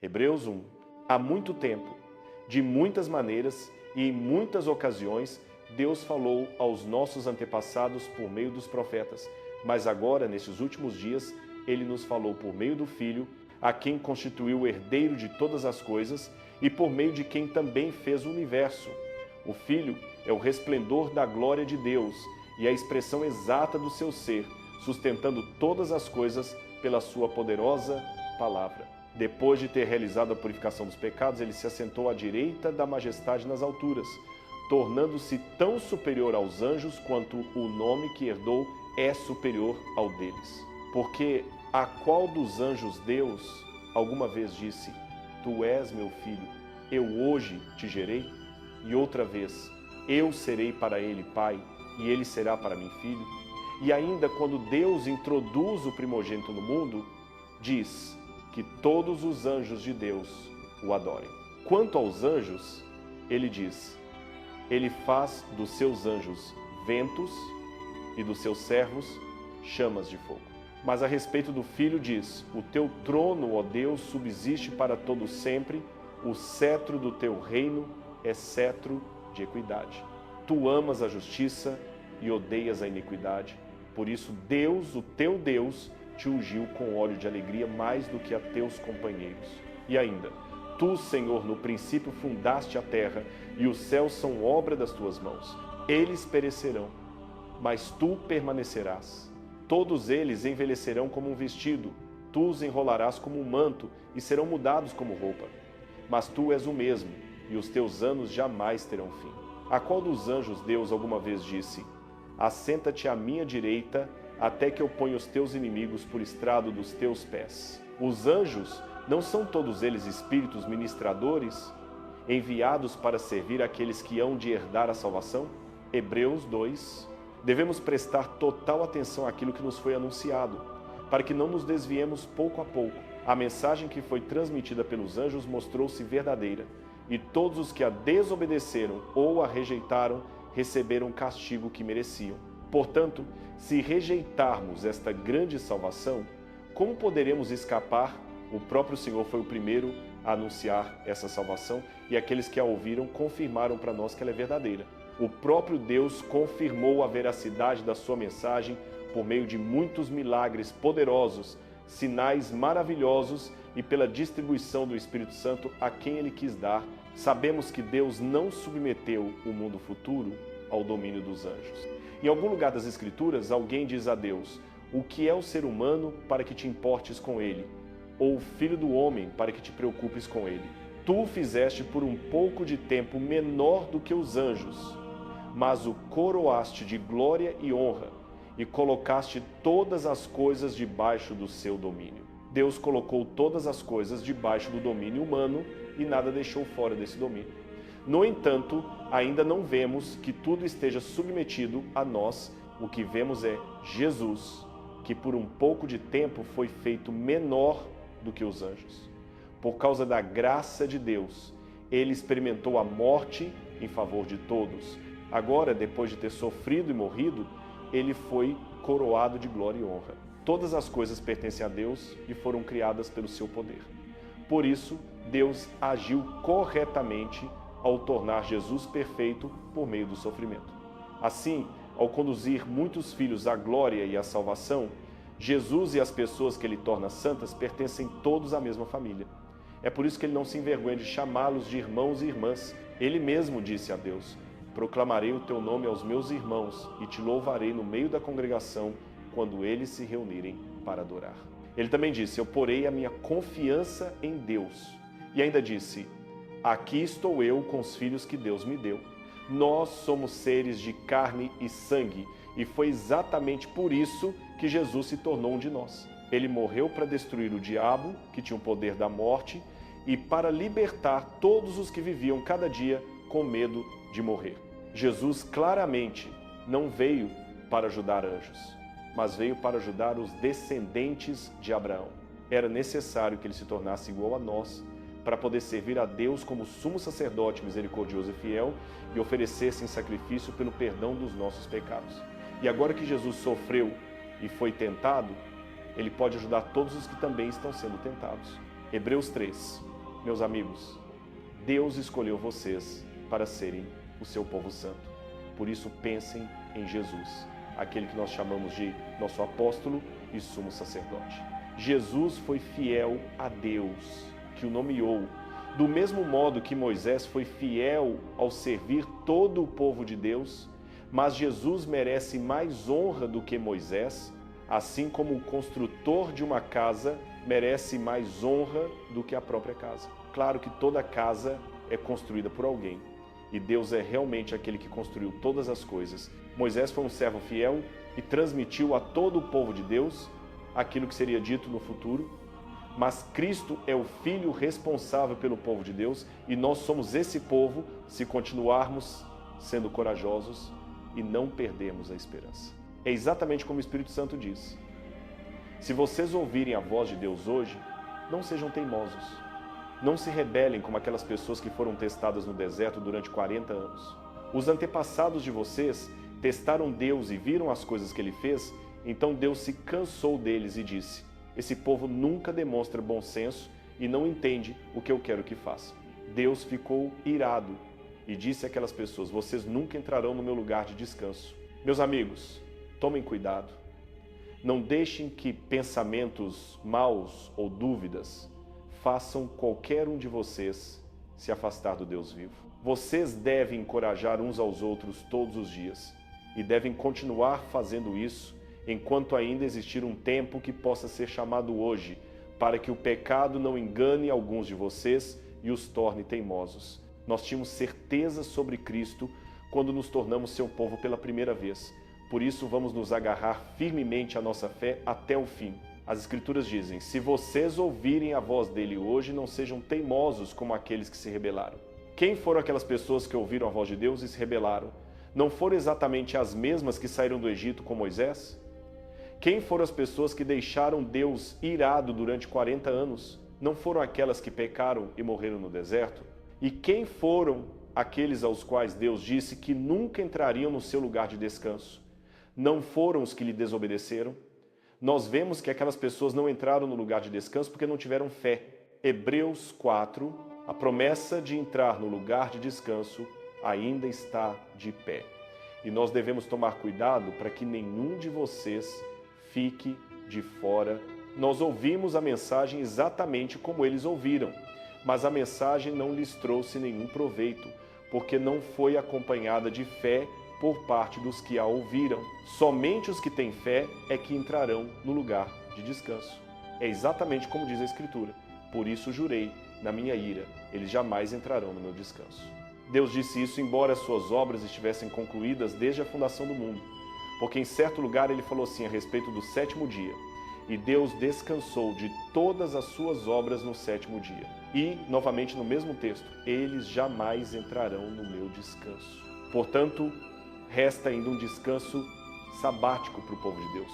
Hebreus 1. Há muito tempo, de muitas maneiras e em muitas ocasiões, Deus falou aos nossos antepassados por meio dos profetas, mas agora, nesses últimos dias, Ele nos falou por meio do Filho, a quem constituiu o herdeiro de todas as coisas e por meio de quem também fez o universo. O Filho é o resplendor da glória de Deus e a expressão exata do seu ser, sustentando todas as coisas pela sua poderosa palavra. Depois de ter realizado a purificação dos pecados, ele se assentou à direita da majestade nas alturas, tornando-se tão superior aos anjos quanto o nome que herdou é superior ao deles. Porque a qual dos anjos Deus alguma vez disse: Tu és meu filho, eu hoje te gerei? E outra vez: Eu serei para ele pai, e ele será para mim filho? E ainda quando Deus introduz o primogênito no mundo, diz que todos os anjos de Deus o adorem. Quanto aos anjos, ele diz: Ele faz dos seus anjos ventos e dos seus servos chamas de fogo. Mas a respeito do Filho diz: O teu trono, ó Deus, subsiste para todo sempre, o cetro do teu reino é cetro de equidade. Tu amas a justiça e odeias a iniquidade. Por isso Deus, o teu Deus, te ungiu com óleo de alegria mais do que a teus companheiros. E ainda, tu, Senhor, no princípio fundaste a terra, e os céus são obra das tuas mãos. Eles perecerão, mas tu permanecerás. Todos eles envelhecerão como um vestido, tu os enrolarás como um manto, e serão mudados como roupa. Mas tu és o mesmo, e os teus anos jamais terão fim. A qual dos anjos Deus alguma vez disse: Assenta-te à minha direita, até que eu ponha os teus inimigos por estrado dos teus pés? Os anjos, não são todos eles espíritos ministradores, enviados para servir aqueles que hão de herdar a salvação? Hebreus 2. Devemos prestar total atenção àquilo que nos foi anunciado, para que não nos desviemos pouco a pouco. A mensagem que foi transmitida pelos anjos mostrou-se verdadeira, e todos os que a desobedeceram ou a rejeitaram receberam o castigo que mereciam. Portanto, se rejeitarmos esta grande salvação, como poderemos escapar? O próprio Senhor foi o primeiro a anunciar essa salvação, e aqueles que a ouviram confirmaram para nós que ela é verdadeira. O próprio Deus confirmou a veracidade da sua mensagem por meio de muitos milagres poderosos, sinais maravilhosos e pela distribuição do Espírito Santo a quem Ele quis dar. Sabemos que Deus não submeteu o mundo futuro ao domínio dos anjos. Em algum lugar das Escrituras, alguém diz a Deus: O que é o ser humano para que te importes com ele? Ou o filho do homem para que te preocupes com ele? Tu o fizeste por um pouco de tempo menor do que os anjos, mas o coroaste de glória e honra e colocaste todas as coisas debaixo do seu domínio. Deus colocou todas as coisas debaixo do domínio humano e nada deixou fora desse domínio. No entanto, ainda não vemos que tudo esteja submetido a nós. O que vemos é Jesus, que por um pouco de tempo foi feito menor do que os anjos. Por causa da graça de Deus, ele experimentou a morte em favor de todos. Agora, depois de ter sofrido e morrido, ele foi coroado de glória e honra. Todas as coisas pertencem a Deus e foram criadas pelo seu poder. Por isso, Deus agiu corretamente ao tornar Jesus perfeito por meio do sofrimento. Assim, ao conduzir muitos filhos à glória e à salvação, Jesus e as pessoas que ele torna santas pertencem todos à mesma família. É por isso que ele não se envergonha de chamá-los de irmãos e irmãs. Ele mesmo disse a Deus: Proclamarei o teu nome aos meus irmãos e te louvarei no meio da congregação quando eles se reunirem para adorar. Ele também disse: Eu porei a minha confiança em Deus. E ainda disse: Aqui estou eu com os filhos que Deus me deu. Nós somos seres de carne e sangue, e foi exatamente por isso que Jesus se tornou um de nós. Ele morreu para destruir o diabo, que tinha o poder da morte, e para libertar todos os que viviam cada dia com medo de morrer. Jesus claramente não veio para ajudar anjos, mas veio para ajudar os descendentes de Abraão. Era necessário que ele se tornasse igual a nós, para poder servir a Deus como sumo sacerdote misericordioso e fiel e oferecer-se em sacrifício pelo perdão dos nossos pecados. E agora que Jesus sofreu e foi tentado, ele pode ajudar todos os que também estão sendo tentados. Hebreus 3. Meus amigos, Deus escolheu vocês para serem o seu povo santo. Por isso pensem em Jesus, aquele que nós chamamos de nosso apóstolo e sumo sacerdote. Jesus foi fiel a Deus, que o nomeou. Do mesmo modo que Moisés foi fiel ao servir todo o povo de Deus, mas Jesus merece mais honra do que Moisés, assim como o construtor de uma casa merece mais honra do que a própria casa. Claro que toda casa é construída por alguém, e Deus é realmente aquele que construiu todas as coisas. Moisés foi um servo fiel e transmitiu a todo o povo de Deus aquilo que seria dito no futuro, mas Cristo é o Filho responsável pelo povo de Deus, e nós somos esse povo se continuarmos sendo corajosos e não perdermos a esperança. É exatamente como o Espírito Santo diz. Se vocês ouvirem a voz de Deus hoje, não sejam teimosos. Não se rebelem como aquelas pessoas que foram testadas no deserto durante 40 anos. Os antepassados de vocês testaram Deus e viram as coisas que Ele fez, então Deus se cansou deles e disse: esse povo nunca demonstra bom senso e não entende o que eu quero que faça. Deus ficou irado e disse àquelas pessoas: vocês nunca entrarão no meu lugar de descanso. Meus amigos, tomem cuidado. Não deixem que pensamentos maus ou dúvidas façam qualquer um de vocês se afastar do Deus vivo. Vocês devem encorajar uns aos outros todos os dias e devem continuar fazendo isso enquanto ainda existir um tempo que possa ser chamado hoje, para que o pecado não engane alguns de vocês e os torne teimosos. Nós tínhamos certeza sobre Cristo quando nos tornamos seu povo pela primeira vez. Por isso vamos nos agarrar firmemente à nossa fé até o fim. As Escrituras dizem: se vocês ouvirem a voz dele hoje, não sejam teimosos como aqueles que se rebelaram. Quem foram aquelas pessoas que ouviram a voz de Deus e se rebelaram? Não foram exatamente as mesmas que saíram do Egito com Moisés? Quem foram as pessoas que deixaram Deus irado durante 40 anos? Não foram aquelas que pecaram e morreram no deserto? E quem foram aqueles aos quais Deus disse que nunca entrariam no seu lugar de descanso? Não foram os que lhe desobedeceram? Nós vemos que aquelas pessoas não entraram no lugar de descanso porque não tiveram fé. Hebreus 4, a promessa de entrar no lugar de descanso ainda está de pé. E nós devemos tomar cuidado para que nenhum de vocês fique de fora. Nós ouvimos a mensagem exatamente como eles ouviram, mas a mensagem não lhes trouxe nenhum proveito, porque não foi acompanhada de fé por parte dos que a ouviram. Somente os que têm fé é que entrarão no lugar de descanso. É exatamente como diz a Escritura: por isso jurei na minha ira, eles jamais entrarão no meu descanso. Deus disse isso embora as suas obras estivessem concluídas desde a fundação do mundo, porque em certo lugar ele falou assim a respeito do sétimo dia: e Deus descansou de todas as suas obras no sétimo dia. E, novamente no mesmo texto, eles jamais entrarão no meu descanso. Portanto, resta ainda um descanso sabático para o povo de Deus,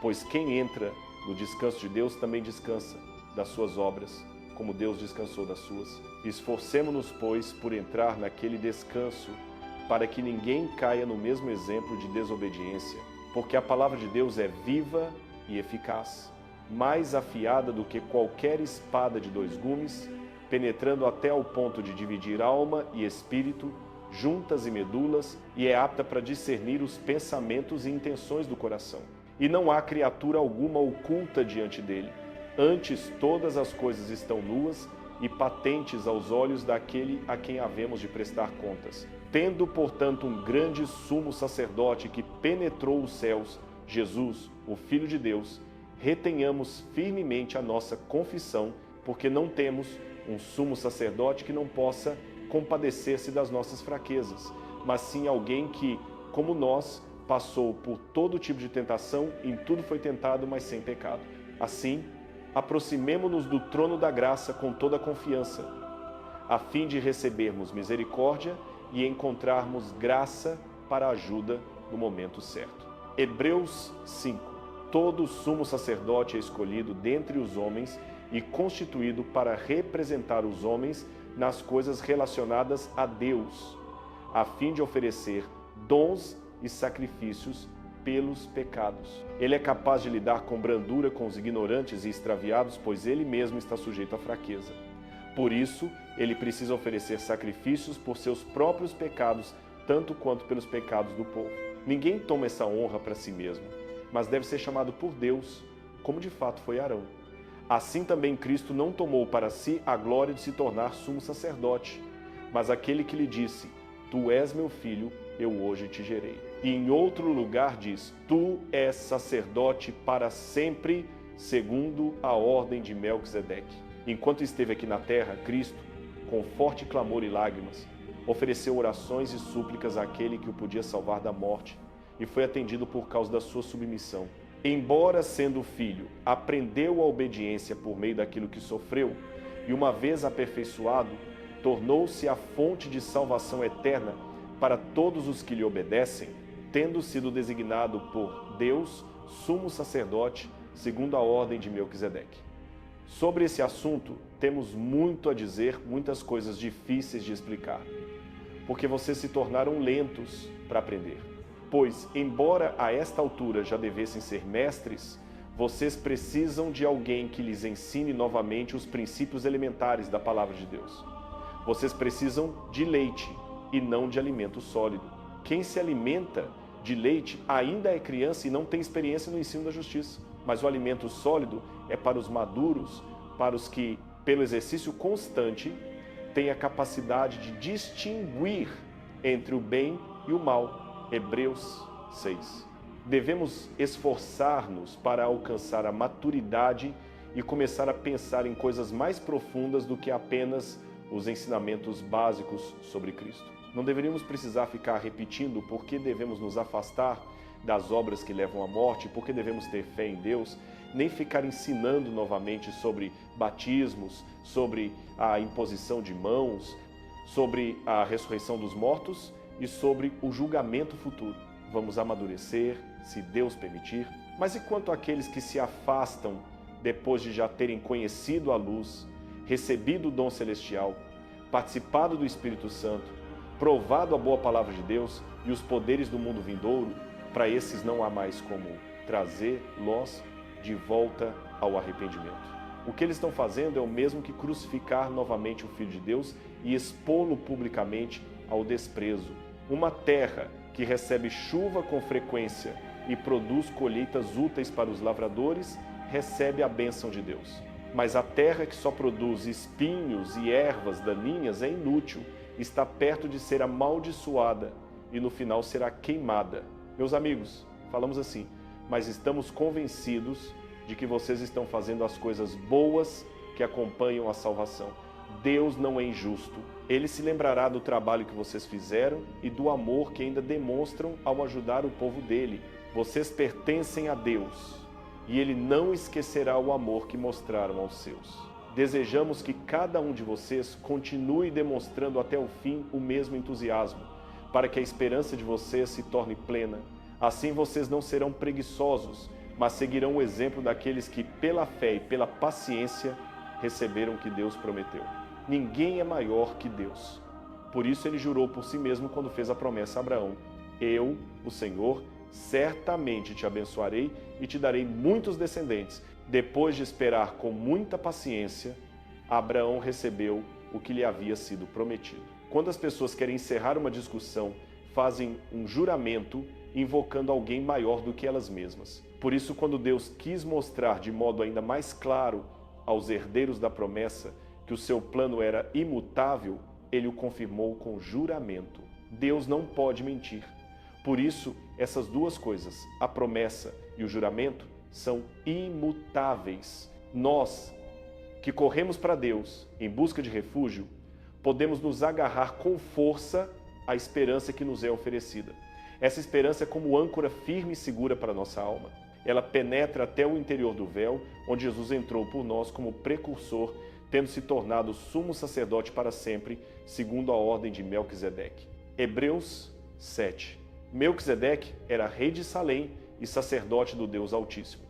pois quem entra no descanso de Deus também descansa das suas obras, como Deus descansou das suas. Esforcemo-nos, pois, por entrar naquele descanso, para que ninguém caia no mesmo exemplo de desobediência, porque a palavra de Deus é viva e eficaz, mais afiada do que qualquer espada de dois gumes, penetrando até ao ponto de dividir alma e espírito, juntas e medulas, e é apta para discernir os pensamentos e intenções do coração. E não há criatura alguma oculta diante dele. Antes, todas as coisas estão nuas e patentes aos olhos daquele a quem havemos de prestar contas. Tendo, portanto, um grande sumo sacerdote que penetrou os céus, Jesus, o Filho de Deus, retenhamos firmemente a nossa confissão, porque não temos um sumo sacerdote que não possa compadecer-se das nossas fraquezas, mas sim alguém que, como nós, passou por todo tipo de tentação, em tudo foi tentado, mas sem pecado. Assim, aproximemo-nos do trono da graça com toda a confiança, a fim de recebermos misericórdia e encontrarmos graça para a ajuda no momento certo. Hebreus 5. Todo sumo sacerdote é escolhido dentre os homens e constituído para representar os homens nas coisas relacionadas a Deus, a fim de oferecer dons e sacrifícios pelos pecados. Ele é capaz de lidar com brandura com os ignorantes e extraviados, pois ele mesmo está sujeito à fraqueza. Por isso, ele precisa oferecer sacrifícios por seus próprios pecados, tanto quanto pelos pecados do povo. Ninguém toma essa honra para si mesmo, mas deve ser chamado por Deus, como de fato foi Arão. Assim também Cristo não tomou para si a glória de se tornar sumo sacerdote, mas aquele que lhe disse: Tu és meu filho, eu hoje te gerei. E em outro lugar diz: Tu és sacerdote para sempre, segundo a ordem de Melquisedeque. Enquanto esteve aqui na terra, Cristo, com forte clamor e lágrimas, ofereceu orações e súplicas àquele que o podia salvar da morte, e foi atendido por causa da sua submissão. Embora sendo filho, aprendeu a obediência por meio daquilo que sofreu, e uma vez aperfeiçoado, tornou-se a fonte de salvação eterna para todos os que lhe obedecem, tendo sido designado por Deus sumo sacerdote, segundo a ordem de Melquisedeque. Sobre esse assunto, temos muito a dizer, muitas coisas difíceis de explicar, porque vocês se tornaram lentos para aprender. Pois, embora a esta altura já devessem ser mestres, vocês precisam de alguém que lhes ensine novamente os princípios elementares da palavra de Deus. Vocês precisam de leite e não de alimento sólido. Quem se alimenta de leite ainda é criança e não tem experiência no ensino da justiça. Mas o alimento sólido é para os maduros, para os que, pelo exercício constante, têm a capacidade de distinguir entre o bem e o mal. Hebreus 6. Devemos esforçar-nos para alcançar a maturidade e começar a pensar em coisas mais profundas do que apenas os ensinamentos básicos sobre Cristo. Não deveríamos precisar ficar repetindo por que devemos nos afastar das obras que levam à morte, por que devemos ter fé em Deus, nem ficar ensinando novamente sobre batismos, sobre a imposição de mãos, sobre a ressurreição dos mortos e sobre o julgamento futuro. Vamos amadurecer, se Deus permitir. Mas e quanto àqueles que se afastam depois de já terem conhecido a luz, recebido o dom celestial, participado do Espírito Santo, provado a boa palavra de Deus e os poderes do mundo vindouro? Para esses não há mais como trazê-los de volta ao arrependimento. O que eles estão fazendo é o mesmo que crucificar novamente o Filho de Deus e expô-lo publicamente ao desprezo. Uma terra que recebe chuva com frequência e produz colheitas úteis para os lavradores, recebe a bênção de Deus. Mas a terra que só produz espinhos e ervas daninhas é inútil, está perto de ser amaldiçoada e no final será queimada. Meus amigos, falamos assim, mas estamos convencidos de que vocês estão fazendo as coisas boas que acompanham a salvação. Deus não é injusto. Ele se lembrará do trabalho que vocês fizeram e do amor que ainda demonstram ao ajudar o povo dele. Vocês pertencem a Deus e Ele não esquecerá o amor que mostraram aos seus. Desejamos que cada um de vocês continue demonstrando até o fim o mesmo entusiasmo, para que a esperança de vocês se torne plena. Assim vocês não serão preguiçosos, mas seguirão o exemplo daqueles que, pela fé e pela paciência, receberam o que Deus prometeu. Ninguém é maior que Deus. Por isso ele jurou por si mesmo quando fez a promessa a Abraão: Eu, o Senhor, certamente te abençoarei e te darei muitos descendentes. Depois de esperar com muita paciência, Abraão recebeu o que lhe havia sido prometido. Quando as pessoas querem encerrar uma discussão, fazem um juramento invocando alguém maior do que elas mesmas. Por isso, quando Deus quis mostrar de modo ainda mais claro aos herdeiros da promessa que o seu plano era imutável, ele o confirmou com juramento. Deus não pode mentir. Por isso, essas duas coisas, a promessa e o juramento, são imutáveis. Nós, que corremos para Deus em busca de refúgio, podemos nos agarrar com força à esperança que nos é oferecida. Essa esperança é como âncora firme e segura para a nossa alma. Ela penetra até o interior do véu, onde Jesus entrou por nós como precursor, tendo se tornado sumo sacerdote para sempre, segundo a ordem de Melquisedeque. Hebreus 7. Melquisedeque era rei de Salém e sacerdote do Deus Altíssimo.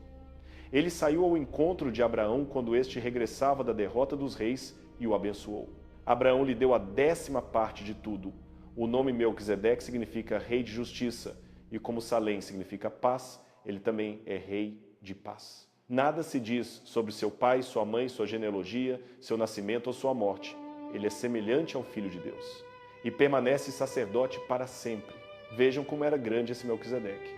Ele saiu ao encontro de Abraão quando este regressava da derrota dos reis e o abençoou. Abraão lhe deu a 10ª parte de tudo. O nome Melquisedeque significa rei de justiça, e como Salém significa paz, ele também é rei de paz. Nada se diz sobre seu pai, sua mãe, sua genealogia, seu nascimento ou sua morte. Ele é semelhante ao Filho de Deus e permanece sacerdote para sempre. Vejam como era grande esse Melquisedeque.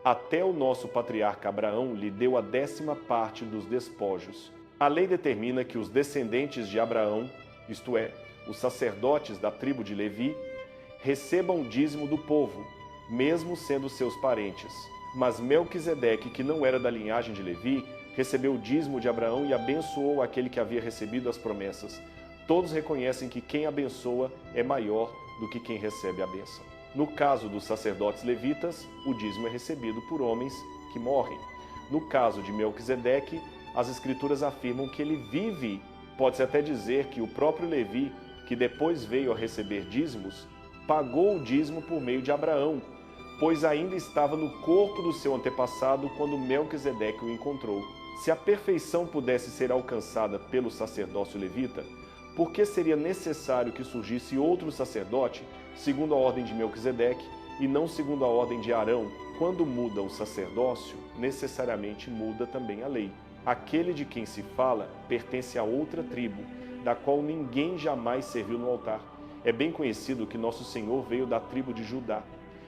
Até o nosso patriarca Abraão lhe deu a 10ª parte dos despojos. A lei determina que os descendentes de Abraão, isto é, os sacerdotes da tribo de Levi, recebam o dízimo do povo, mesmo sendo seus parentes. Mas Melquisedeque, que não era da linhagem de Levi, recebeu o dízimo de Abraão e abençoou aquele que havia recebido as promessas. Todos reconhecem que quem abençoa é maior do que quem recebe a bênção. No caso dos sacerdotes levitas, o dízimo é recebido por homens que morrem. No caso de Melquisedeque, as escrituras afirmam que ele vive. Pode-se até dizer que o próprio Levi, que depois veio a receber dízimos, pagou o dízimo por meio de Abraão, pois ainda estava no corpo do seu antepassado quando Melquisedeque o encontrou. Se a perfeição pudesse ser alcançada pelo sacerdócio levita, por que seria necessário que surgisse outro sacerdote, segundo a ordem de Melquisedeque, e não segundo a ordem de Arão? Quando muda o sacerdócio, necessariamente muda também a lei. Aquele de quem se fala pertence a outra tribo, da qual ninguém jamais serviu no altar. É bem conhecido que nosso Senhor veio da tribo de Judá,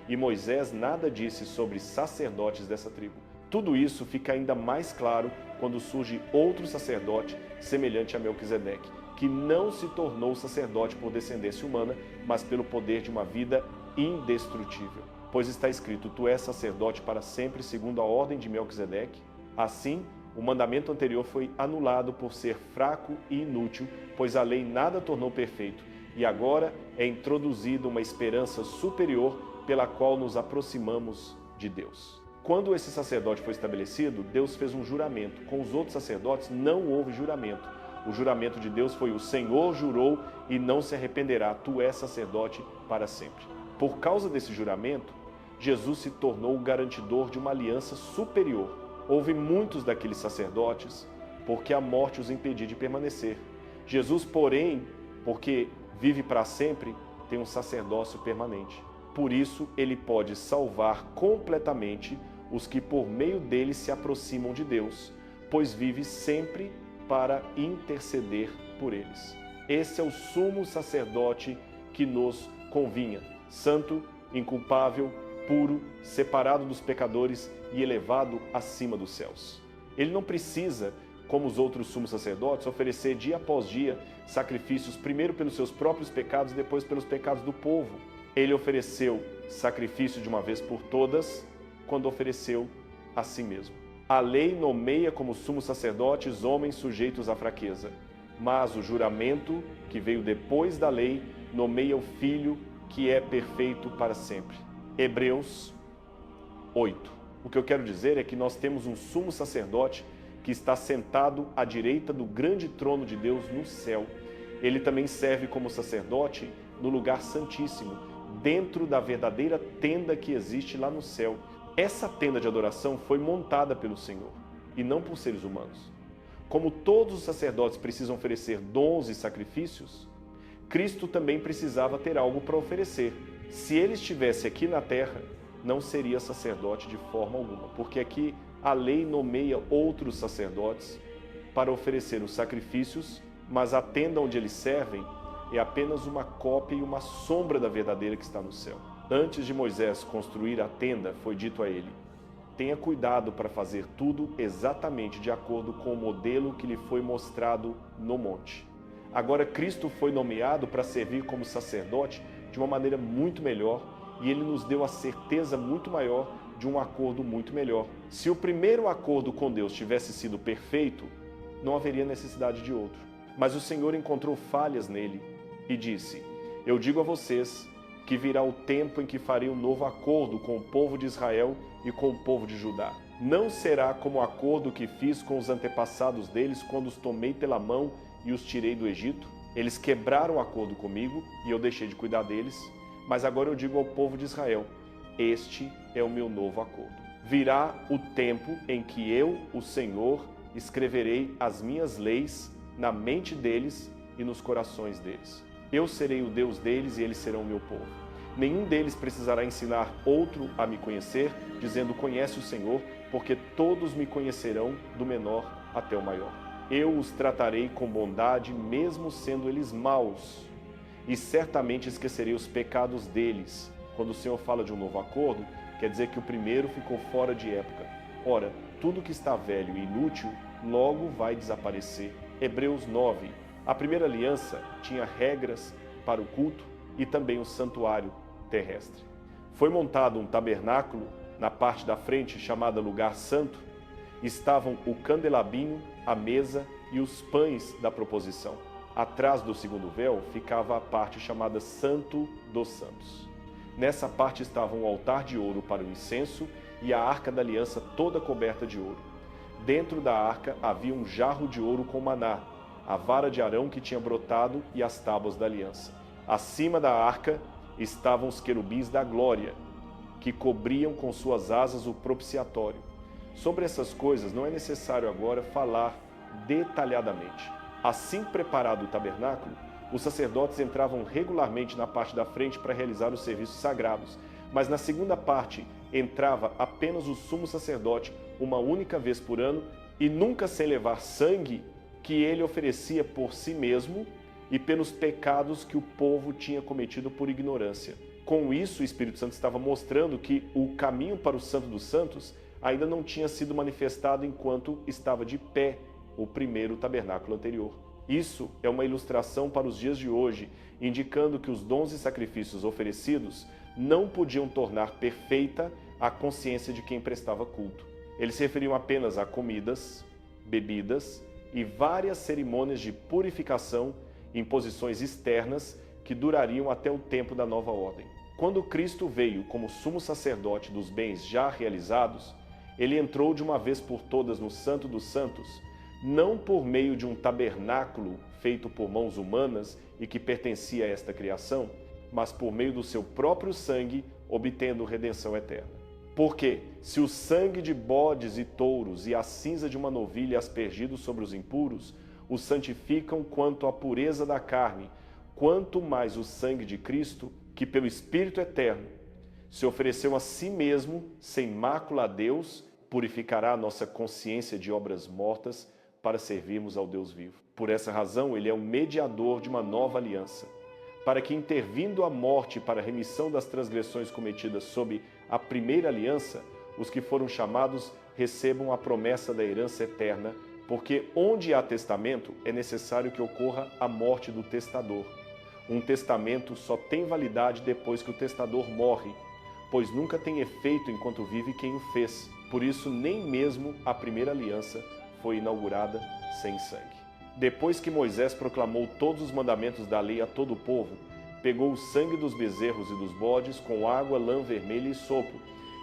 e Moisés nada disse sobre sacerdotes dessa tribo. Tudo isso fica ainda mais claro quando surge outro sacerdote semelhante a Melquisedeque, que não se tornou sacerdote por descendência humana, mas pelo poder de uma vida indestrutível. Pois está escrito: tu és sacerdote para sempre, segundo a ordem de Melquisedeque. Assim, o mandamento anterior foi anulado por ser fraco e inútil, pois a lei nada tornou perfeito, e agora é introduzida uma esperança superior pela qual nos aproximamos de Deus. Quando esse sacerdote foi estabelecido, Deus fez um juramento. Com os outros sacerdotes não houve juramento. O juramento de Deus foi: o Senhor jurou e não se arrependerá, tu és sacerdote para sempre. Por causa desse juramento, Jesus se tornou o garantidor de uma aliança superior. Houve muitos daqueles sacerdotes, porque a morte os impedia de permanecer. Jesus, porém, porque vive para sempre, tem um sacerdócio permanente. Por isso, ele pode salvar completamente os que por meio dele se aproximam de Deus, pois vive sempre para interceder por eles. Esse é o sumo sacerdote que nos convinha, santo, inculpável, puro, separado dos pecadores e elevado acima dos céus. Ele não precisa, como os outros sumos sacerdotes, oferecer dia após dia sacrifícios, primeiro pelos seus próprios pecados e depois pelos pecados do povo. Ele ofereceu sacrifício de uma vez por todas, quando ofereceu a si mesmo. A lei nomeia como sumos sacerdotes homens sujeitos à fraqueza, mas o juramento, que veio depois da lei, nomeia o Filho, que é perfeito para sempre. Hebreus 8. O que eu quero dizer é que nós temos um sumo sacerdote que está sentado à direita do grande trono de Deus no céu. Ele também serve como sacerdote no lugar santíssimo, dentro da verdadeira tenda que existe lá no céu. Essa tenda de adoração foi montada pelo Senhor e não por seres humanos. Como todos os sacerdotes precisam oferecer dons e sacrifícios, Cristo também precisava ter algo para oferecer. Se ele estivesse aqui na terra, não seria sacerdote de forma alguma, porque aqui a lei nomeia outros sacerdotes para oferecer os sacrifícios, mas a tenda onde eles servem é apenas uma cópia e uma sombra da verdadeira que está no céu. Antes de Moisés construir a tenda, foi dito a ele: tenha cuidado para fazer tudo exatamente de acordo com o modelo que lhe foi mostrado no monte. Agora Cristo foi nomeado para servir como sacerdote de uma maneira muito melhor, e ele nos deu a certeza muito maior de um acordo muito melhor. Se o primeiro acordo com Deus tivesse sido perfeito, não haveria necessidade de outro. Mas o Senhor encontrou falhas nele e disse: eu digo a vocês que virá o tempo em que farei um novo acordo com o povo de Israel e com o povo de Judá. Não será como o acordo que fiz com os antepassados deles quando os tomei pela mão e os tirei do Egito. Eles quebraram o acordo comigo e eu deixei de cuidar deles. Mas agora eu digo ao povo de Israel: este é o meu novo acordo. Virá o tempo em que eu, o Senhor, escreverei as minhas leis na mente deles e nos corações deles. Eu serei o Deus deles e eles serão o meu povo. Nenhum deles precisará ensinar outro a me conhecer, dizendo: conhece o Senhor, porque todos me conhecerão, do menor até o maior. Eu os tratarei com bondade, mesmo sendo eles maus, e certamente esquecerei os pecados deles. Quando o Senhor fala de um novo acordo, quer dizer que o primeiro ficou fora de época. Ora, tudo que está velho e inútil logo vai desaparecer. Hebreus 9. A primeira aliança tinha regras para o culto e também o santuário terrestre. Foi montado um tabernáculo na parte da frente, chamada Lugar Santo. Estavam o candelabinho, a mesa e os pães da proposição. Atrás do segundo véu ficava a parte chamada Santo dos Santos. Nessa parte estava um altar de ouro para o incenso e a arca da aliança toda coberta de ouro. Dentro da arca havia um jarro de ouro com maná, a vara de Arão que tinha brotado e as tábuas da aliança. Acima da arca estavam os querubins da glória, que cobriam com suas asas o propiciatório. Sobre essas coisas não é necessário agora falar detalhadamente. Assim preparado o tabernáculo, os sacerdotes entravam regularmente na parte da frente para realizar os serviços sagrados, mas na segunda parte entrava apenas o sumo sacerdote uma única vez por ano e nunca sem levar sangue que ele oferecia por si mesmo e pelos pecados que o povo tinha cometido por ignorância. Com isso, o Espírito Santo estava mostrando que o caminho para o Santo dos Santos ainda não tinha sido manifestado enquanto estava de pé o primeiro tabernáculo anterior. Isso é uma ilustração para os dias de hoje, indicando que os dons e sacrifícios oferecidos não podiam tornar perfeita a consciência de quem prestava culto. Eles se referiam apenas a comidas, bebidas e várias cerimônias de purificação em posições externas que durariam até o tempo da nova ordem. Quando Cristo veio como sumo sacerdote dos bens já realizados, ele entrou de uma vez por todas no Santo dos Santos, não por meio de um tabernáculo feito por mãos humanas e que pertencia a esta criação, mas por meio do seu próprio sangue, obtendo redenção eterna. Porque, se o sangue de bodes e touros e a cinza de uma novilha aspergidos sobre os impuros os santificam quanto à pureza da carne, quanto mais o sangue de Cristo, que pelo Espírito Eterno se ofereceu a si mesmo, sem mácula a Deus, purificará a nossa consciência de obras mortas para servirmos ao Deus vivo. Por essa razão, ele é o mediador de uma nova aliança, para que, intervindo a morte para a remissão das transgressões cometidas sob a primeira aliança, os que foram chamados recebam a promessa da herança eterna, porque onde há testamento, é necessário que ocorra a morte do testador. Um testamento só tem validade depois que o testador morre, pois nunca tem efeito enquanto vive quem o fez. Por isso, nem mesmo a primeira aliança foi inaugurada sem sangue. Depois que Moisés proclamou todos os mandamentos da lei a todo o povo, pegou o sangue dos bezerros e dos bodes com água, lã vermelha e sopo,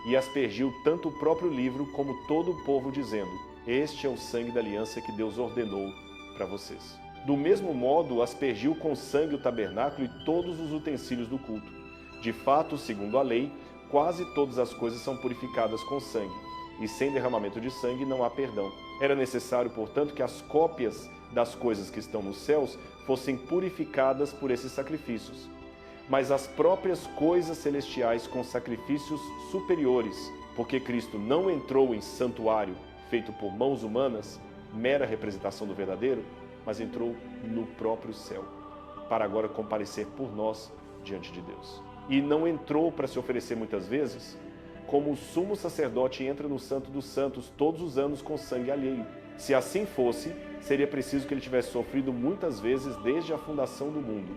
e aspergiu tanto o próprio livro como todo o povo, dizendo: este é o sangue da aliança que Deus ordenou para vocês. Do mesmo modo, aspergiu com sangue o tabernáculo e todos os utensílios do culto. De fato, segundo a lei, quase todas as coisas são purificadas com sangue, e sem derramamento de sangue não há perdão. Era necessário, portanto, que as cópias das coisas que estão nos céus fossem purificadas por esses sacrifícios, mas as próprias coisas celestiais com sacrifícios superiores, porque Cristo não entrou em santuário feito por mãos humanas, mera representação do verdadeiro, mas entrou no próprio céu, para agora comparecer por nós diante de Deus. E não entrou para se oferecer muitas vezes, como o sumo sacerdote entra no Santo dos Santos todos os anos com sangue alheio. Se assim fosse, seria preciso que ele tivesse sofrido muitas vezes desde a fundação do mundo.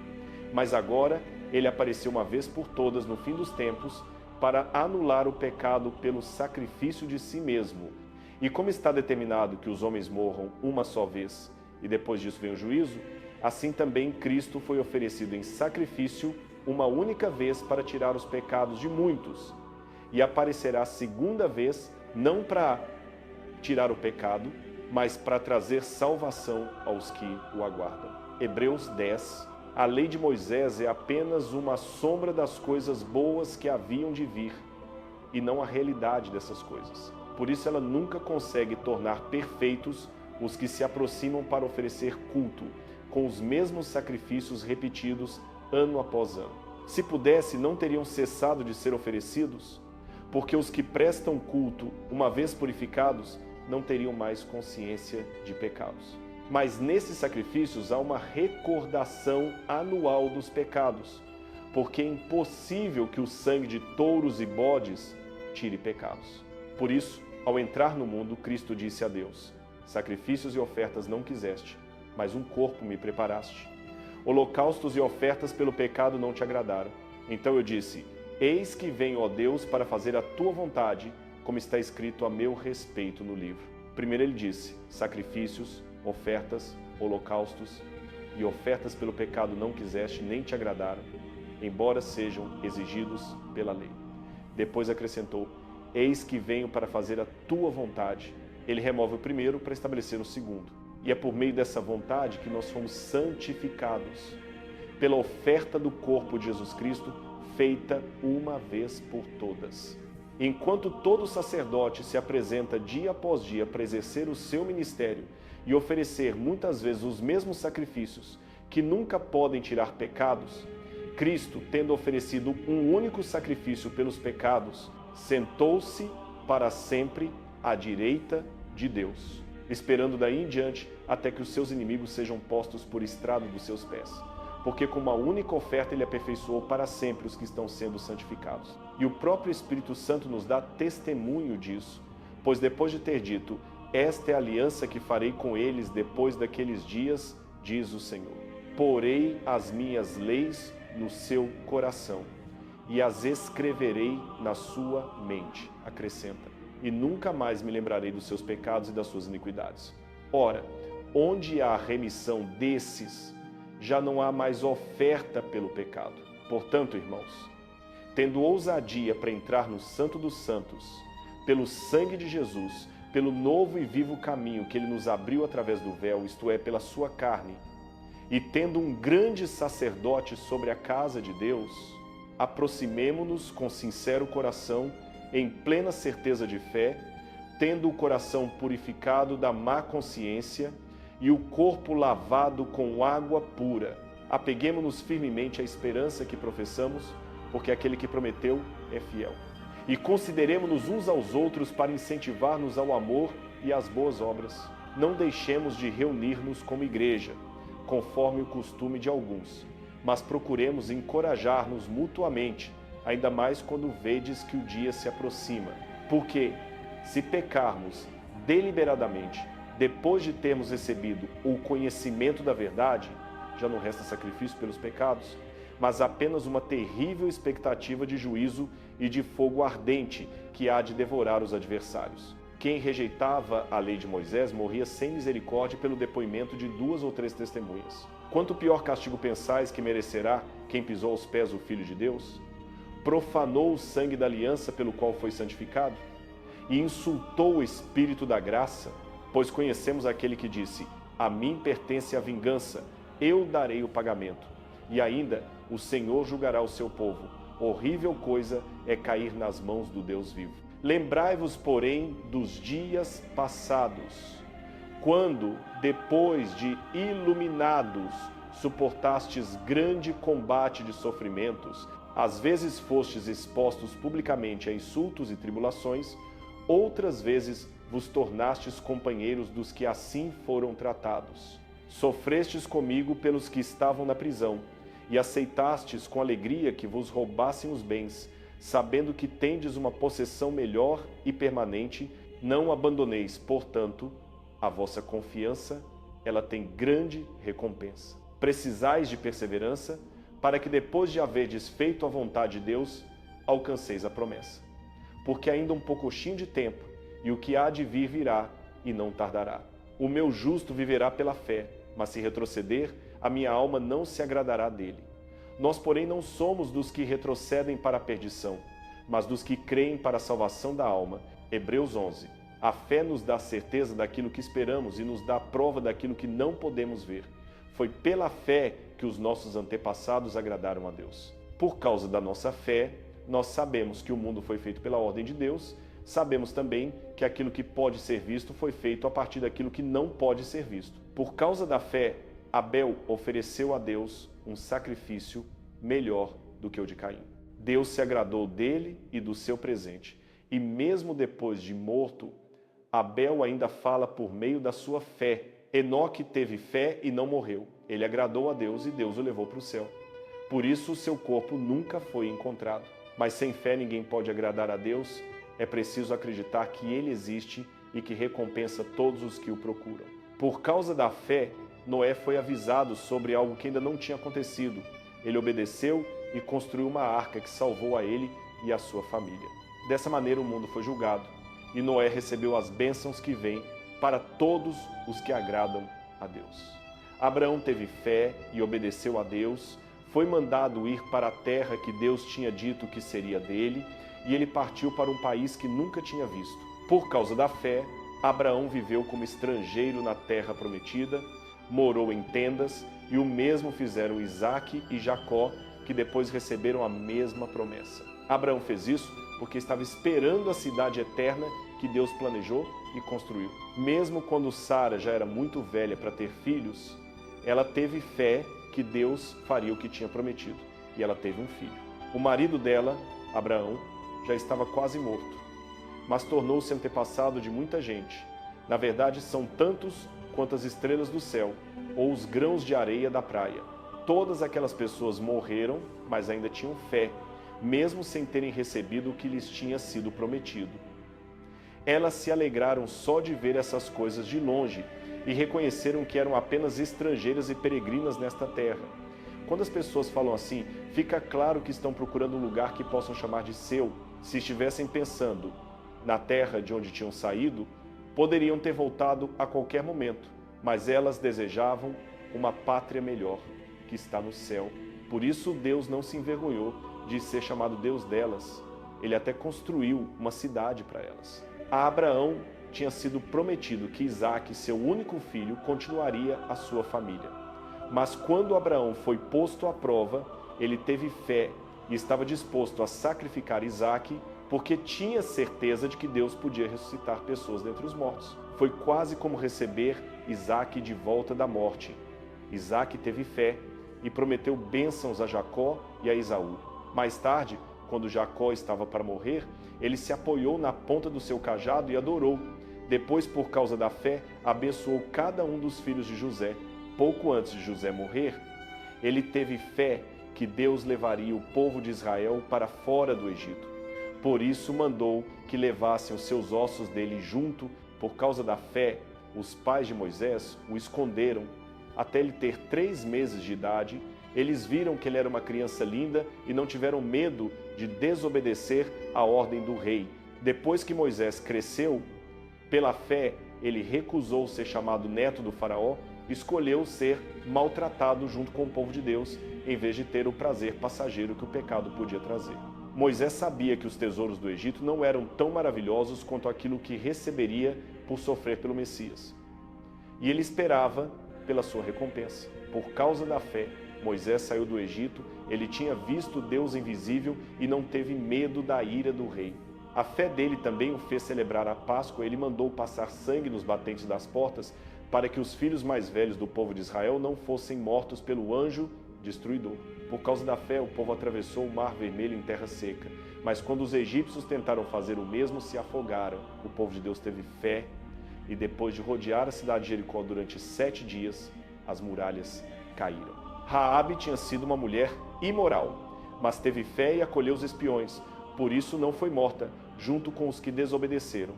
Mas agora ele apareceu uma vez por todas no fim dos tempos para anular o pecado pelo sacrifício de si mesmo. E como está determinado que os homens morram uma só vez e depois disso vem o juízo, assim também Cristo foi oferecido em sacrifício uma única vez para tirar os pecados de muitos, e aparecerá segunda vez, não para tirar o pecado, mas para trazer salvação aos que o aguardam. Hebreus 10. A lei de Moisés é apenas uma sombra das coisas boas que haviam de vir, e não a realidade dessas coisas. Por isso ela nunca consegue tornar perfeitos os que se aproximam para oferecer culto, com os mesmos sacrifícios repetidos ano após ano. Se pudesse, não teriam cessado de ser oferecidos, porque os que prestam culto, uma vez purificados, não teriam mais consciência de pecados. Mas nesses sacrifícios há uma recordação anual dos pecados, porque é impossível que o sangue de touros e bodes tire pecados. Por isso, ao entrar no mundo, Cristo disse a Deus: sacrifícios e ofertas não quiseste, mas um corpo me preparaste. Holocaustos e ofertas pelo pecado não te agradaram. Então eu disse: eis que venho, ó Deus, para fazer a tua vontade, como está escrito a meu respeito no livro. Primeiro ele disse: sacrifícios, ofertas, holocaustos e ofertas pelo pecado não quiseste, nem te agradaram, embora sejam exigidos pela lei. Depois acrescentou: eis que venho para fazer a tua vontade. Ele remove o primeiro para estabelecer o segundo. E é por meio dessa vontade que nós fomos santificados, pela oferta do corpo de Jesus Cristo, feita uma vez por todas. Enquanto todo sacerdote se apresenta dia após dia para exercer o seu ministério e oferecer muitas vezes os mesmos sacrifícios que nunca podem tirar pecados, Cristo, tendo oferecido um único sacrifício pelos pecados, sentou-se para sempre à direita de Deus, esperando daí em diante até que os seus inimigos sejam postos por estrado dos seus pés. Porque com uma única oferta ele aperfeiçoou para sempre os que estão sendo santificados. E o próprio Espírito Santo nos dá testemunho disso, pois depois de ter dito: esta é a aliança que farei com eles depois daqueles dias, diz o Senhor. Porei as minhas leis no seu coração e as escreverei na sua mente, acrescenta, e nunca mais me lembrarei dos seus pecados e das suas iniquidades. Ora, onde há remissão desses, já não há mais oferta pelo pecado. Portanto, irmãos, tendo ousadia para entrar no Santo dos Santos, pelo sangue de Jesus, pelo novo e vivo caminho que ele nos abriu através do véu, isto é, pela sua carne, e tendo um grande sacerdote sobre a casa de Deus, aproximemo-nos com sincero coração, em plena certeza de fé, tendo o coração purificado da má consciência e o corpo lavado com água pura. Apeguemo-nos firmemente à esperança que professamos, porque aquele que prometeu é fiel. E consideremo-nos uns aos outros para incentivar-nos ao amor e às boas obras. Não deixemos de reunir-nos como igreja, conforme o costume de alguns, mas procuremos encorajar-nos mutuamente, ainda mais quando vedes que o dia se aproxima. Porque, se pecarmos deliberadamente, depois de termos recebido o conhecimento da verdade, já não resta sacrifício pelos pecados, mas apenas uma terrível expectativa de juízo e de fogo ardente que há de devorar os adversários. Quem rejeitava a lei de Moisés morria sem misericórdia pelo depoimento de 2 ou 3 testemunhas. Quanto pior castigo pensais que merecerá quem pisou aos pés o Filho de Deus? Profanou o sangue da aliança pelo qual foi santificado? E insultou o Espírito da graça? Pois conhecemos aquele que disse: a mim pertence a vingança, eu darei o pagamento. E ainda, o Senhor julgará o seu povo. Horrível coisa é cair nas mãos do Deus vivo. Lembrai-vos, porém, dos dias passados, quando, depois de iluminados, suportastes grande combate de sofrimentos, às vezes fostes expostos publicamente a insultos e tribulações, outras vezes vos tornastes companheiros dos que assim foram tratados. Sofrestes comigo pelos que estavam na prisão, e aceitastes com alegria que vos roubassem os bens, sabendo que tendes uma possessão melhor e permanente. Não abandoneis, portanto, a vossa confiança, ela tem grande recompensa. Precisais de perseverança, para que depois de haverdes feito a vontade de Deus, alcanceis a promessa. Porque ainda um pouquinho de tempo, e o que há de vir virá, e não tardará. O meu justo viverá pela fé, mas se retroceder, a minha alma não se agradará dele. Nós, porém, não somos dos que retrocedem para a perdição, mas dos que creem para a salvação da alma. Hebreus 11. A fé nos dá certeza daquilo que esperamos e nos dá prova daquilo que não podemos ver. Foi pela fé que os nossos antepassados agradaram a Deus. Por causa da nossa fé, nós sabemos que o mundo foi feito pela ordem de Deus. Sabemos também que aquilo que pode ser visto foi feito a partir daquilo que não pode ser visto. Por causa da fé, Abel ofereceu a Deus um sacrifício melhor do que o de Caim. Deus se agradou dele e do seu presente. E mesmo depois de morto, Abel ainda fala por meio da sua fé. Enoque teve fé e não morreu. Ele agradou a Deus e Deus o levou para o céu. Por isso, o seu corpo nunca foi encontrado. Mas sem fé ninguém pode agradar a Deus. É preciso acreditar que Ele existe e que recompensa todos os que o procuram. Por causa da fé, Noé foi avisado sobre algo que ainda não tinha acontecido. Ele obedeceu e construiu uma arca que salvou a ele e a sua família. Dessa maneira o mundo foi julgado e Noé recebeu as bênçãos que vêm para todos os que agradam a Deus. Abraão teve fé e obedeceu a Deus, foi mandado ir para a terra que Deus tinha dito que seria dele e ele partiu para um país que nunca tinha visto. Por causa da fé, Abraão viveu como estrangeiro na terra prometida, morou em tendas e o mesmo fizeram Isaque e Jacó, que depois receberam a mesma promessa. Abraão fez isso porque estava esperando a cidade eterna que Deus planejou e construiu. Mesmo quando Sara já era muito velha para ter filhos, ela teve fé que Deus faria o que tinha prometido, e ela teve um filho. O marido dela, Abraão, já estava quase morto, mas tornou-se antepassado de muita gente. Na verdade, são tantos quanto as estrelas do céu, ou os grãos de areia da praia. Todas aquelas pessoas morreram, mas ainda tinham fé, mesmo sem terem recebido o que lhes tinha sido prometido. Elas se alegraram só de ver essas coisas de longe e reconheceram que eram apenas estrangeiras e peregrinas nesta terra. Quando as pessoas falam assim, fica claro que estão procurando um lugar que possam chamar de seu. Se estivessem pensando na terra de onde tinham saído, poderiam ter voltado a qualquer momento, mas elas desejavam uma pátria melhor, que está no céu. Por isso Deus não se envergonhou de ser chamado Deus delas. Ele até construiu uma cidade para elas. A Abraão tinha sido prometido que Isaque, seu único filho, continuaria a sua família. Mas quando Abraão foi posto à prova, ele teve fé e estava disposto a sacrificar Isaque, porque tinha certeza de que Deus podia ressuscitar pessoas dentre os mortos. Foi quase como receber Isaque de volta da morte. Isaque teve fé e prometeu bênçãos a Jacó e a Esaú. Mais tarde, quando Jacó estava para morrer, ele se apoiou na ponta do seu cajado e adorou. Depois, por causa da fé, abençoou cada um dos filhos de José. Pouco antes de José morrer, ele teve fé que Deus levaria o povo de Israel para fora do Egito. Por isso mandou que levassem os seus ossos dele junto. Por causa da fé, os pais de Moisés o esconderam até ele ter 3 meses de idade. Eles viram que ele era uma criança linda e não tiveram medo de desobedecer à ordem do rei. Depois que Moisés cresceu, pela fé, ele recusou ser chamado neto do faraó, escolheu ser maltratado junto com o povo de Deus, em vez de ter o prazer passageiro que o pecado podia trazer. Moisés sabia que os tesouros do Egito não eram tão maravilhosos quanto aquilo que receberia por sofrer pelo Messias. E ele esperava pela sua recompensa. Por causa da fé, Moisés saiu do Egito, ele tinha visto Deus invisível e não teve medo da ira do rei. A fé dele também o fez celebrar a Páscoa. Ele mandou passar sangue nos batentes das portas para que os filhos mais velhos do povo de Israel não fossem mortos pelo anjo destruidor. Por causa da fé, o povo atravessou o Mar Vermelho em terra seca. Mas quando os egípcios tentaram fazer o mesmo, se afogaram. O povo de Deus teve fé e depois de rodear a cidade de Jericó durante 7 dias, as muralhas caíram. Raabe tinha sido uma mulher imoral, mas teve fé e acolheu os espiões. Por isso não foi morta, junto com os que desobedeceram.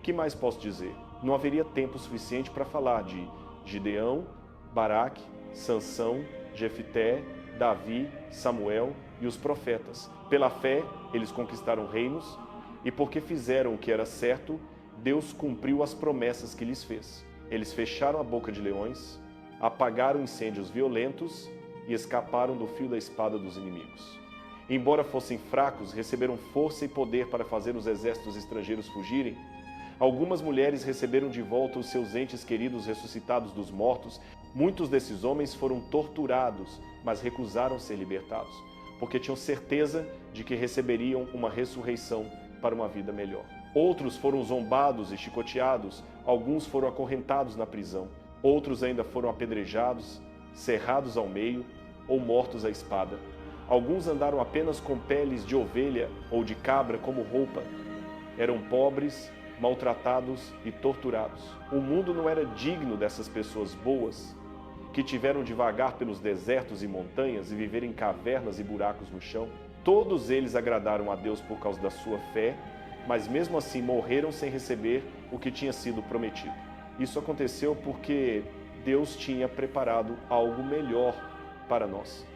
Que mais posso dizer? Não haveria tempo suficiente para falar de Gideão, Baraque, Sansão, Jefité, Davi, Samuel e os profetas. Pela fé, eles conquistaram reinos e porque fizeram o que era certo, Deus cumpriu as promessas que lhes fez. Eles fecharam a boca de leões, apagaram incêndios violentos e escaparam do fio da espada dos inimigos. Embora fossem fracos, receberam força e poder para fazer os exércitos estrangeiros fugirem. Algumas mulheres receberam de volta os seus entes queridos ressuscitados dos mortos. Muitos desses homens foram torturados, mas recusaram ser libertados, porque tinham certeza de que receberiam uma ressurreição para uma vida melhor. Outros foram zombados e chicoteados, alguns foram acorrentados na prisão, outros ainda foram apedrejados, cerrados ao meio ou mortos à espada. Alguns andaram apenas com peles de ovelha ou de cabra como roupa. Eram pobres, maltratados e torturados. O mundo não era digno dessas pessoas boas, que tiveram de vagar pelos desertos e montanhas e viver em cavernas e buracos no chão. Todos eles agradaram a Deus por causa da sua fé, mas mesmo assim morreram sem receber o que tinha sido prometido. Isso aconteceu porque Deus tinha preparado algo melhor para nós.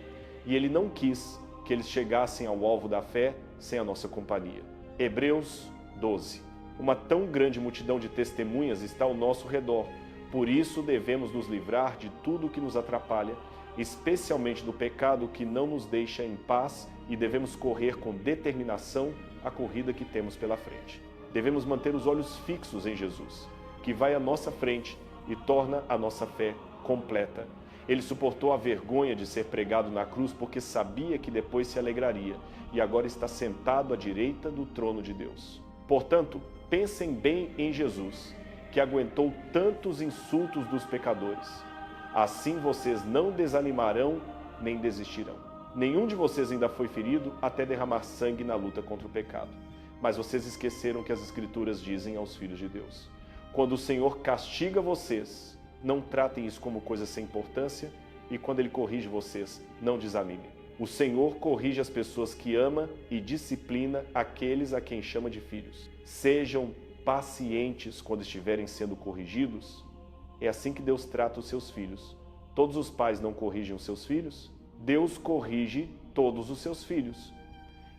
E Ele não quis que eles chegassem ao alvo da fé sem a nossa companhia. Hebreus 12. Uma tão grande multidão de testemunhas está ao nosso redor. Por isso devemos nos livrar de tudo que nos atrapalha, especialmente do pecado que não nos deixa em paz, e devemos correr com determinação a corrida que temos pela frente. Devemos manter os olhos fixos em Jesus, que vai à nossa frente e torna a nossa fé completa. Ele suportou a vergonha de ser pregado na cruz porque sabia que depois se alegraria, e agora está sentado à direita do trono de Deus. Portanto, pensem bem em Jesus, que aguentou tantos insultos dos pecadores. Assim vocês não desanimarão nem desistirão. Nenhum de vocês ainda foi ferido até derramar sangue na luta contra o pecado. Mas vocês esqueceram que as Escrituras dizem aos filhos de Deus: quando o Senhor castiga vocês, não tratem isso como coisa sem importância, e quando Ele corrige vocês, não desanimem. O Senhor corrige as pessoas que ama e disciplina aqueles a quem chama de filhos. Sejam pacientes quando estiverem sendo corrigidos. É assim que Deus trata os seus filhos. Todos os pais não corrigem os seus filhos? Deus corrige todos os seus filhos.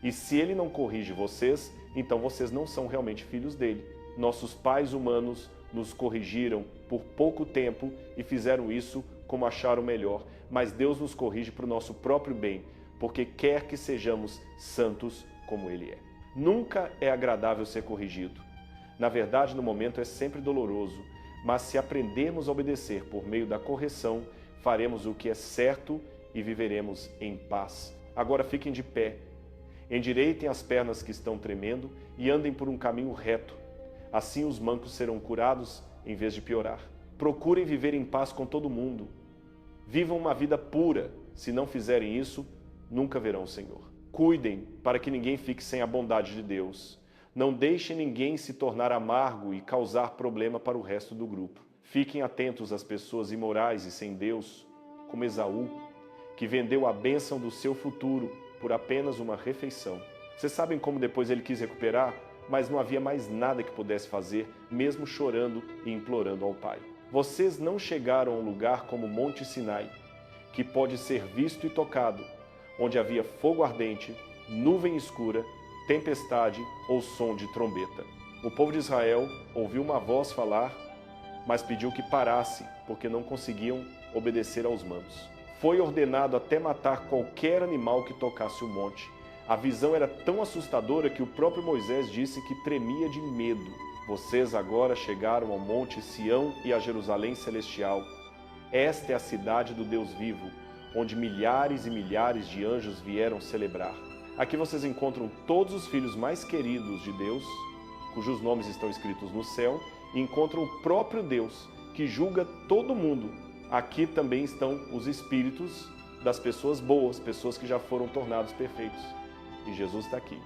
E se Ele não corrige vocês, então vocês não são realmente filhos dele. Nossos pais humanos nos corrigiram por pouco tempo e fizeram isso como acharam melhor, mas Deus nos corrige para o nosso próprio bem, porque quer que sejamos santos como Ele é. Nunca é agradável ser corrigido. Na verdade, no momento é sempre doloroso, mas se aprendermos a obedecer por meio da correção, faremos o que é certo e viveremos em paz. Agora fiquem de pé, endireitem as pernas que estão tremendo e andem por um caminho reto. Assim os mancos serão curados em vez de piorar. Procurem viver em paz com todo mundo. Vivam uma vida pura. Se não fizerem isso, nunca verão o Senhor. Cuidem para que ninguém fique sem a bondade de Deus. Não deixem ninguém se tornar amargo e causar problema para o resto do grupo. Fiquem atentos às pessoas imorais e sem Deus, como Esaú, que vendeu a bênção do seu futuro por apenas uma refeição. Vocês sabem como depois ele quis recuperar? Mas não havia mais nada que pudesse fazer, mesmo chorando e implorando ao Pai. Vocês não chegaram a um lugar como Monte Sinai, que pode ser visto e tocado, onde havia fogo ardente, nuvem escura, tempestade ou som de trombeta. O povo de Israel ouviu uma voz falar, mas pediu que parasse, porque não conseguiam obedecer aos mandos. Foi ordenado até matar qualquer animal que tocasse o monte. A visão era tão assustadora que o próprio Moisés disse que tremia de medo. Vocês agora chegaram ao Monte Sião e a Jerusalém Celestial. Esta é a cidade do Deus vivo, onde milhares e milhares de anjos vieram celebrar. Aqui vocês encontram todos os filhos mais queridos de Deus, cujos nomes estão escritos no céu, e encontram o próprio Deus, que julga todo mundo. Aqui também estão os espíritos das pessoas boas, pessoas que já foram tornados perfeitos. E Jesus está aqui.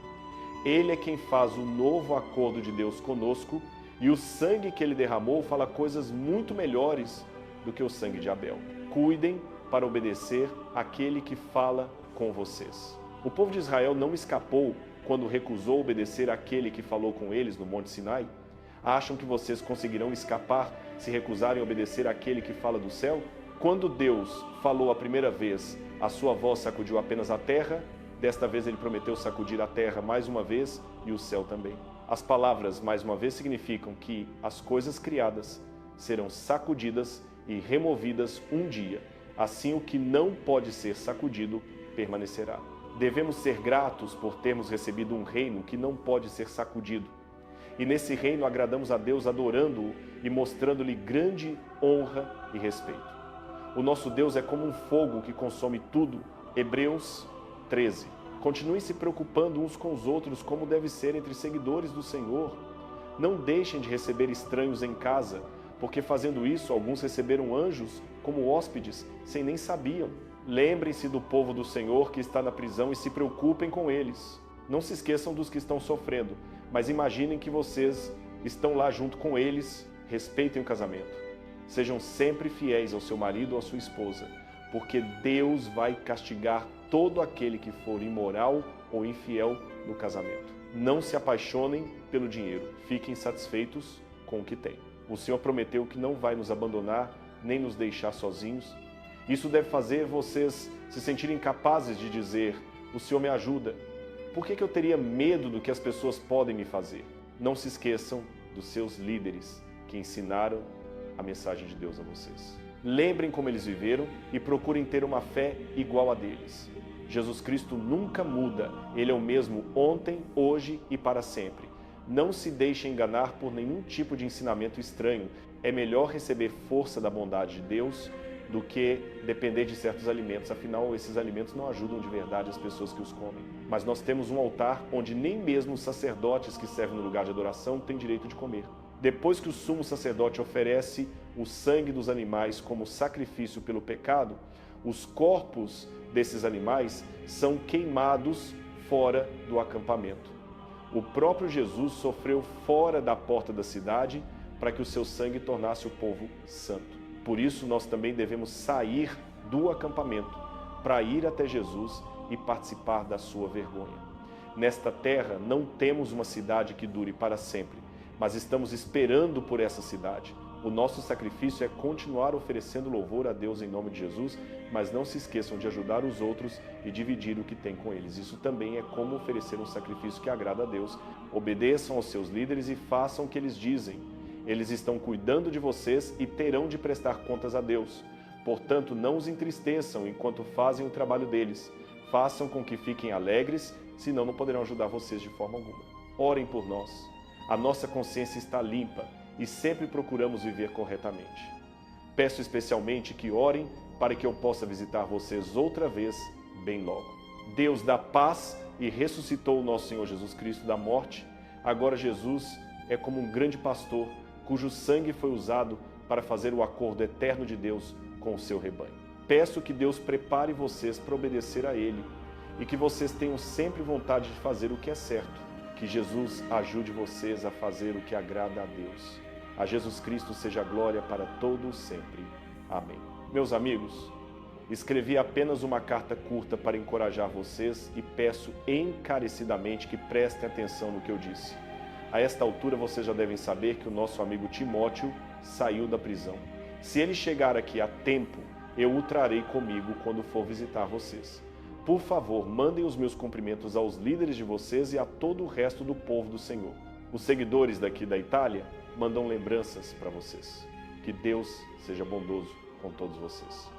Ele é quem faz o novo acordo de Deus conosco, e o sangue que Ele derramou fala coisas muito melhores do que o sangue de Abel. Cuidem para obedecer àquele que fala com vocês. O povo de Israel não escapou quando recusou obedecer àquele que falou com eles no Monte Sinai? Acham que vocês conseguirão escapar se recusarem obedecer àquele que fala do céu? Quando Deus falou a primeira vez, a sua voz sacudiu apenas a terra. Desta vez Ele prometeu sacudir a terra mais uma vez e o céu também. As palavras, mais uma vez, significam que as coisas criadas serão sacudidas e removidas um dia. Assim, o que não pode ser sacudido permanecerá. Devemos ser gratos por termos recebido um reino que não pode ser sacudido. E nesse reino agradamos a Deus adorando-o e mostrando-lhe grande honra e respeito. O nosso Deus é como um fogo que consome tudo. Hebreus 13. Continuem se preocupando uns com os outros como deve ser entre seguidores do Senhor. Não deixem de receber estranhos em casa, porque fazendo isso alguns receberam anjos como hóspedes sem nem sabiam. Lembrem-se do povo do Senhor que está na prisão e se preocupem com eles. Não se esqueçam dos que estão sofrendo, mas imaginem que vocês estão lá junto com eles. Respeitem o casamento. Sejam sempre fiéis ao seu marido ou à sua esposa, porque Deus vai castigar todo aquele que for imoral ou infiel no casamento. Não se apaixonem pelo dinheiro, fiquem satisfeitos com o que têm. O Senhor prometeu que não vai nos abandonar, nem nos deixar sozinhos. Isso deve fazer vocês se sentirem capazes de dizer: o Senhor me ajuda. Por que eu teria medo do que as pessoas podem me fazer? Não se esqueçam dos seus líderes que ensinaram a mensagem de Deus a vocês. Lembrem como eles viveram e procurem ter uma fé igual a deles. Jesus Cristo nunca muda, Ele é o mesmo ontem, hoje e para sempre. Não se deixe enganar por nenhum tipo de ensinamento estranho. É melhor receber força da bondade de Deus do que depender de certos alimentos. Afinal, esses alimentos não ajudam de verdade as pessoas que os comem. Mas nós temos um altar onde nem mesmo os sacerdotes que servem no lugar de adoração têm direito de comer. Depois que o sumo sacerdote oferece o sangue dos animais como sacrifício pelo pecado, os corpos desses animais são queimados fora do acampamento. O próprio Jesus sofreu fora da porta da cidade para que o seu sangue tornasse o povo santo. Por isso, nós também devemos sair do acampamento para ir até Jesus e participar da sua vergonha. Nesta terra, não temos uma cidade que dure para sempre, mas estamos esperando por essa cidade. O nosso sacrifício é continuar oferecendo louvor a Deus em nome de Jesus, mas não se esqueçam de ajudar os outros e dividir o que tem com eles. Isso também é como oferecer um sacrifício que agrada a Deus. Obedeçam aos seus líderes e façam o que eles dizem. Eles estão cuidando de vocês e terão de prestar contas a Deus. Portanto, não os entristeçam enquanto fazem o trabalho deles. Façam com que fiquem alegres, senão não poderão ajudar vocês de forma alguma. Orem por nós. A nossa consciência está limpa e sempre procuramos viver corretamente. Peço especialmente que orem para que eu possa visitar vocês outra vez, bem logo. Deus dá paz e ressuscitou o nosso Senhor Jesus Cristo da morte. Agora Jesus é como um grande pastor, cujo sangue foi usado para fazer o acordo eterno de Deus com o seu rebanho. Peço que Deus prepare vocês para obedecer a Ele e que vocês tenham sempre vontade de fazer o que é certo. Que Jesus ajude vocês a fazer o que agrada a Deus. A Jesus Cristo seja a glória para todos sempre. Amém. Meus amigos, escrevi apenas uma carta curta para encorajar vocês e peço encarecidamente que prestem atenção no que eu disse. A esta altura vocês já devem saber que o nosso amigo Timóteo saiu da prisão. Se ele chegar aqui a tempo, eu o trarei comigo quando for visitar vocês. Por favor, mandem os meus cumprimentos aos líderes de vocês e a todo o resto do povo do Senhor. Os seguidores daqui da Itália mandam lembranças para vocês. Que Deus seja bondoso com todos vocês.